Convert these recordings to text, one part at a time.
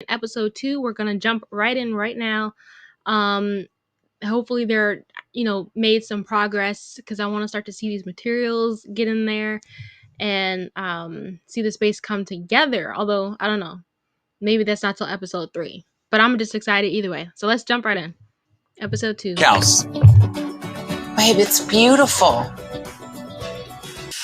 episode 2. We're gonna jump right in right now. Hopefully they're made some progress, because I want to start to see these materials get in there and see the space come together. Although I don't know, maybe that's not till episode 3, but I'm just excited either way. So let's jump right in. Episode 2. House. Babe, it's beautiful.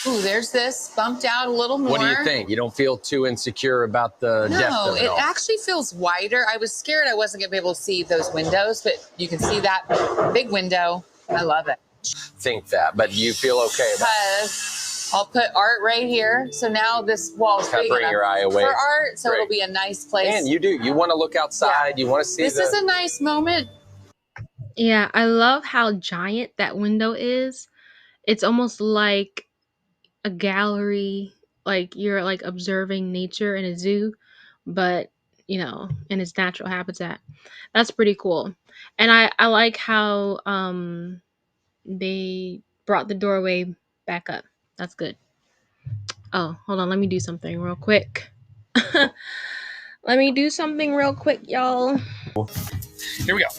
Ooh, there's this bumped out a little more. What do you think? You don't feel too insecure about the depth of it all? No, it actually feels wider. I was scared I wasn't going to be able to see those windows, but you can see that big window. I love it. Think that, but you feel okay about it? Because I'll put art right here. So now this wall's Kind big of bring enough your eye away. for art, so Great. it'll be a nice place. And you do. You want to look outside. You want to see This is a nice moment. Yeah, I love how giant that window is. It's almost like a gallery, like you're like observing nature in a zoo, but in its natural habitat. That's pretty cool. And I like how they brought the doorway back up. That's good. Oh, hold on, let me do something real quick. Let me do something real quick, y'all. Here we go.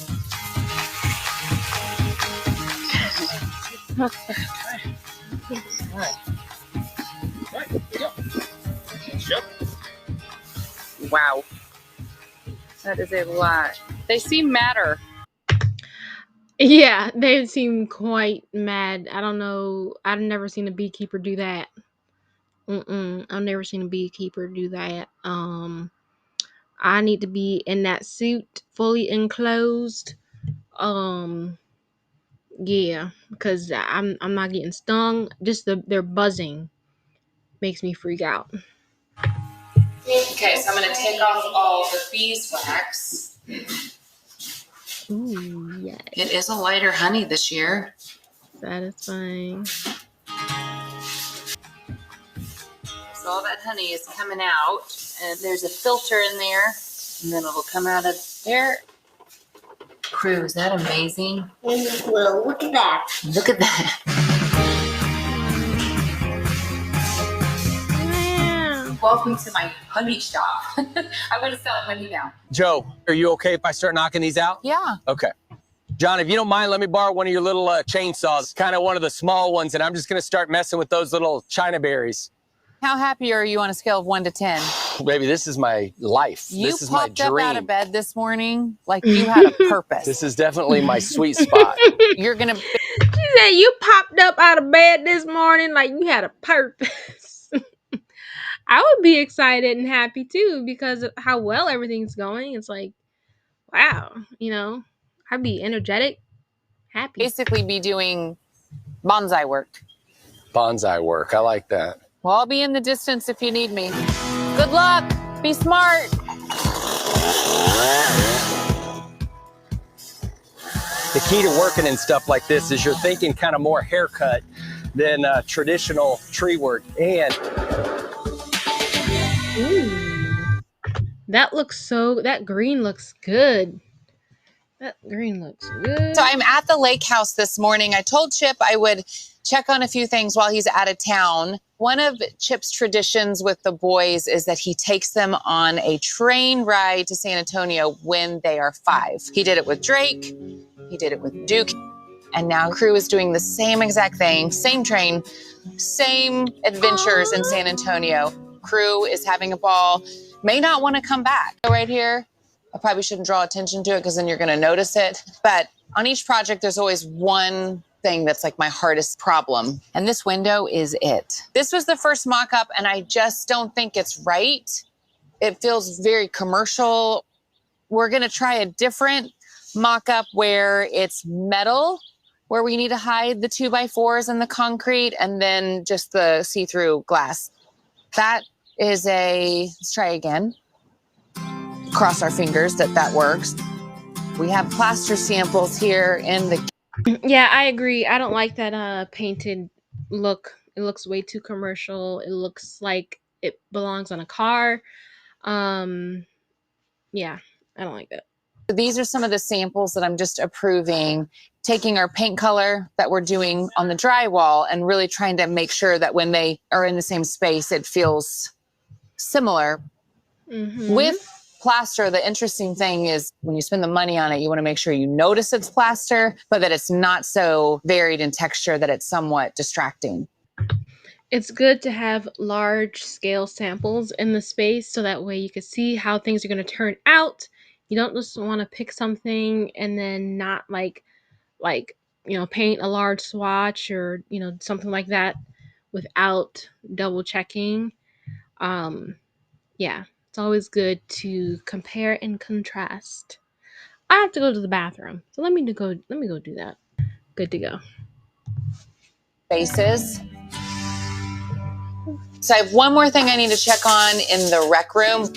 All right. Right, here we go. Yep. Wow. That is a lot. They seem madder. Yeah, they seem quite mad. I don't know. I've never seen a beekeeper do that. I've never seen a beekeeper do that. I need to be in that suit, fully enclosed. Yeah, because I'm not getting stung. Just their buzzing makes me freak out. Okay, so I'm going to take off all the beeswax. Ooh, yeah. It is a lighter honey this year. Satisfying. So all that honey is coming out, and there's a filter in there, and then it'll come out of there. Crew, is that amazing? Well, look at that. Look at that. Yeah. Welcome to my honey shop. I'm going to sell honey now. Joe, are you okay if I start knocking these out? Yeah. Okay. John, if you don't mind, let me borrow one of your little chainsaws, kind of one of the small ones, and I'm just going to start messing with those little China berries. How happy are you on a scale of 1 to 10? Baby, this is my life. This is my You popped up dream. out of bed this morning like you had a purpose. This is definitely my sweet spot. You're going to... She said you popped up out of bed this morning like you had a purpose. I would be excited and happy too, because of how well everything's going. It's like, wow, I'd be energetic, happy. basically be doing bonsai work. Bonsai work. I like that. Well, I'll be in the distance if you need me. Good luck. Be smart. The key to working in stuff like this is you're thinking kind of more haircut than traditional tree work. And Ooh. That green looks good. That green looks good. So I'm at the LakeHouse this morning. I told Chip I would check on a few things while he's out of town. One of Chip's traditions with the boys is that he takes them on a train ride to San Antonio when they are 5. He did it with Drake. He did it with Duke. And now Crew is doing the same exact thing, same train, same adventures in San Antonio. Crew is having a ball, may not want to come back. Right here, I probably shouldn't draw attention to it because then you're going to notice it. But on each project, there's always one thing that's like my hardest problem. And this window is it. This was the first mock-up, and I just don't think it's right. It feels very commercial. We're going to try a different mock-up where it's metal, where we need to hide the 2x4s and the concrete, and then just the see-through glass. That is let's try again. Cross our fingers that works. We have plaster samples here in the... Yeah, I agree. I don't like that painted look. It looks way too commercial. It looks like it belongs on a car. Yeah, I don't like that. These are some of the samples that I'm just approving, taking our paint color that we're doing on the drywall and really trying to make sure that when they are in the same space, it feels similar. Mm-hmm. With plaster, the interesting thing is when you spend the money on it, you want to make sure you notice it's plaster, but that it's not so varied in texture that it's somewhat distracting. It's good to have large scale samples in the space so that way you can see how things are going to turn out. You don't just want to pick something and then not like paint a large swatch or something like that without double checking. Yeah, it's always good to compare and contrast. I have to go to the bathroom, so let me go do that. Good to go. Bases. So I have one more thing I need to check on in the rec room.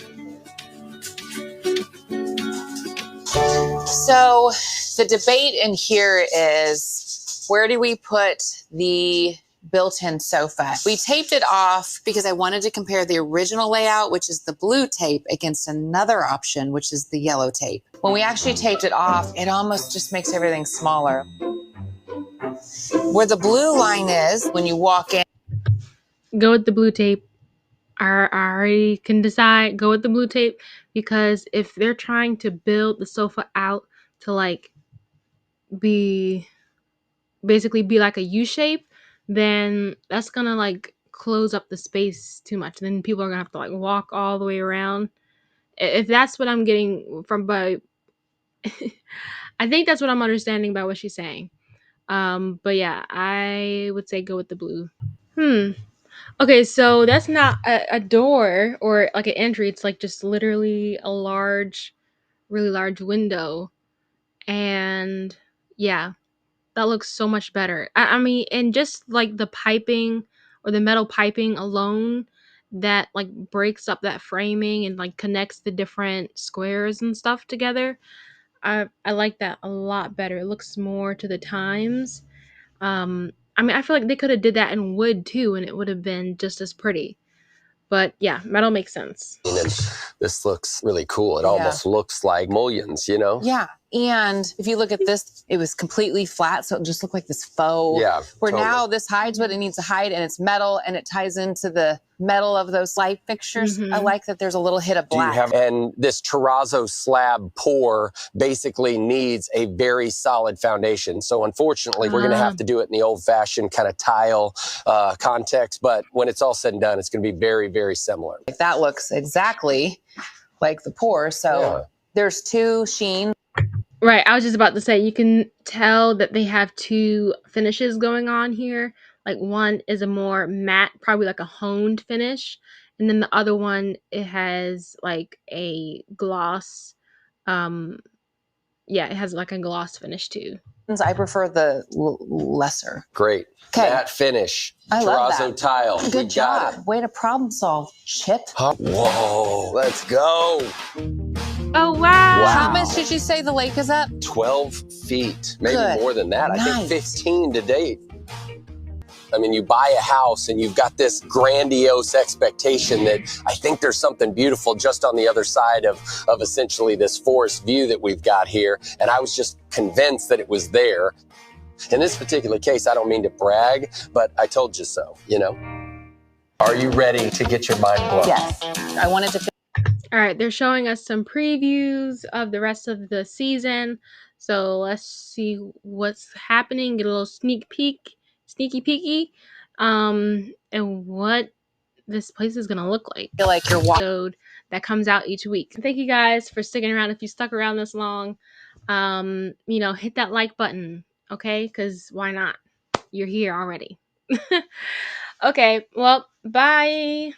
So the debate in here is, where do we put the built-in sofa? We taped it off because I wanted to compare the original layout, which is the blue tape, against another option, which is the yellow tape. When we actually taped it off, it almost just makes everything smaller. Where the blue line is, when you walk in, Go with the blue tape. I already can decide. Go with the blue tape because if they're trying to build the sofa out to like be basically be like a U shape, then that's gonna like close up the space too much. Then people are gonna have to like walk all the way around. If that's what I'm getting from by, I think that's what I'm understanding by what she's saying. But yeah, I would say go with the blue. Hmm. Okay, so that's not a door or like an entry. It's like just literally a large, really large window. And yeah, that looks so much better. I mean, and just like the piping or the metal piping alone that like breaks up that framing and like connects the different squares and stuff together. I like that a lot better. It looks more to the times. I mean, I feel like they could have did that in wood too, and it would have been just as pretty. But yeah, metal makes sense. And this looks really cool. It almost looks like mullions, you know? yeah. And if you look at this, it was completely flat, so it just looked like this faux. Yeah, Where totally. now this hides what it needs to hide, and it's metal, and it ties into the metal of those light fixtures. I like that there's a little hit of black. And this terrazzo slab pour basically needs a very solid foundation. So unfortunately, we're going to have to do it in the old-fashioned kind of tile context. But when it's all said and done, it's going to be very, very similar. That looks exactly like the pour. So there's two sheen. Right, I was just about to say you can tell that they have two finishes going on here. Like one is a more matte, probably like a honed finish, and then the other one it has like a gloss. Um, yeah, it has like a gloss finish too. I prefer the lesser. Great. Okay. Matte finish. I love Terrazzo that. tile. Good job. Way to problem solve, Chip. Whoa, let's go. Oh wow! How much did you say the lake is up? 12 feet, maybe Good. more than that. I Nice. think 15 to date. I mean, you buy a house and you've got this grandiose expectation that I think there's something beautiful just on the other side of essentially this forest view that we've got here. And I was just convinced that it was there. In this particular case, I don't mean to brag, but I told you so, you know. Are you ready to get your mind blown? Yes. I wanted to. All right, they're showing us some previews of the rest of the season. So let's see what's happening. Get a little sneaky peeky, and what this place is gonna look like. Feel like you're walking. Episode that comes out each week. Thank you guys for sticking around. If you stuck around this long, hit that like button, okay? Because why not? You're here already. Okay, well, bye.